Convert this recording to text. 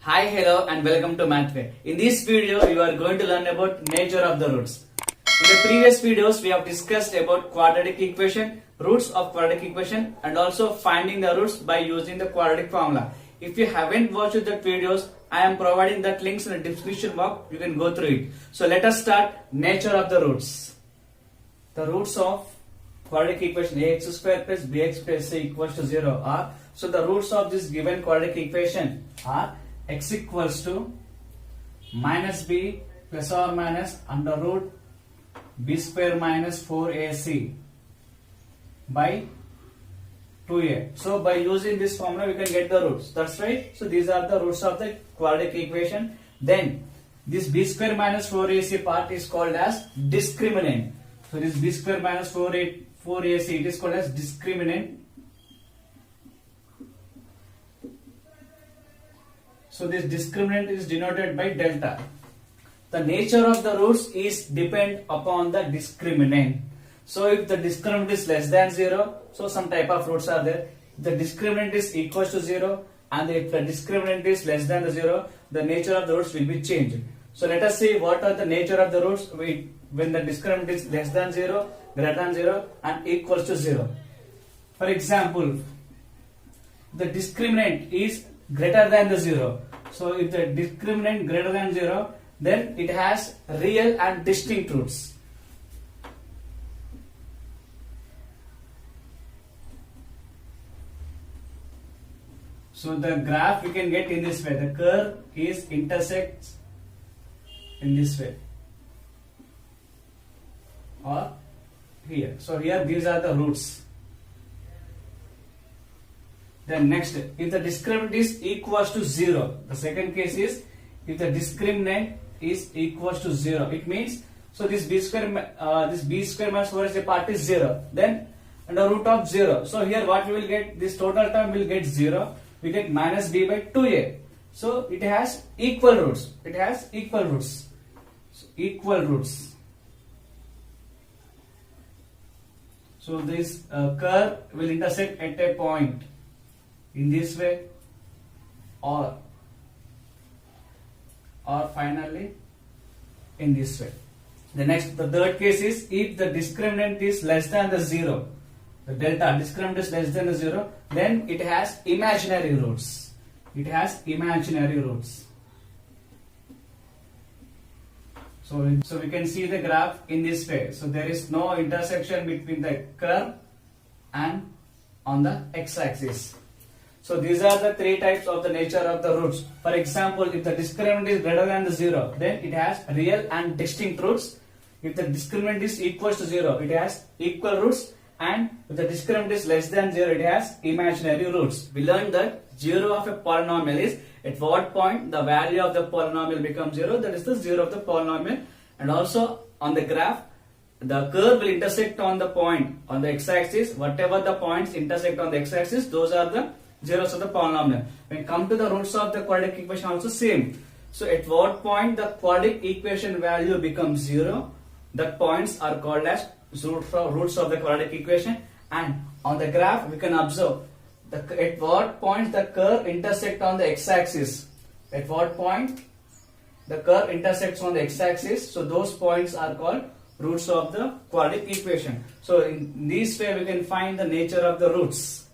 Hi, hello and welcome to Mathway. In this video, you are going to learn about nature of the roots. In the previous videos, we have discussed about quadratic equation, roots of quadratic equation and also finding the roots by using the quadratic formula. If you haven't watched that videos, I am providing that links in the description box. You can go through it. So let us start nature of the roots. The roots of quadratic equation ax square plus bx plus c equals to 0 are, so the roots of this given quadratic equation are x equals to minus b plus or minus under root b square minus 4ac by 2a. So by using this formula we can get the roots. That's right. So these are the roots of the quadratic equation. Then this b square minus 4ac part is called as discriminant. So this b square minus 4ac it is called as discriminant. So this discriminant is denoted by delta. The nature of the roots is depend upon the discriminant. So if the discriminant is less than 0, so some type of roots are there. If the discriminant is equals to 0 and if the discriminant is less than the 0, the nature of the roots will be changed. So let us see what are the nature of the roots when the discriminant is less than 0, greater than 0 and equals to 0. For example, the discriminant is greater than the 0. So if the discriminant greater than 0, then it has real and distinct roots. So the graph we can get in this way. The curve is intersects in this way or here. So here these are the roots. Then next, if the discriminant is equals to 0, the second case is if the discriminant is equals to 0. It means, so this b square minus 4ac part is 0. Then under root of 0. So here what we will get, this total term will get 0. We get minus b by 2a. So it has equal roots. It has equal roots. So equal roots. So this curve will intersect at a point in this way or finally in this way. The third case is if the discriminant is less than the 0, the delta discriminant is less than the 0, then it has imaginary roots. It has imaginary roots. So we can see the graph in this way. So there is no intersection between the curve and on the x-axis. So these are the three types of the nature of the roots. For example, if the discriminant is greater than the 0, then it has real and distinct roots. If the discriminant is equals to 0, it has equal roots. And if the discriminant is less than 0, it has imaginary roots. We learned that 0 of a polynomial is at what point the value of the polynomial becomes 0, that is the 0 of the polynomial. And also on the graph, the curve will intersect on the point on the x-axis. Whatever the points intersect on the x-axis, those are the zeros of the polynomial. When come to the roots of the quadratic equation, also same. So at what point the quadratic equation value becomes 0, the points are called as roots of the quadratic equation. And on the graph we can observe at what point the curve intersect on the x-axis. At what point the curve intersects on the x-axis, so those points are called roots of the quadratic equation. So in this way we can find the nature of the roots.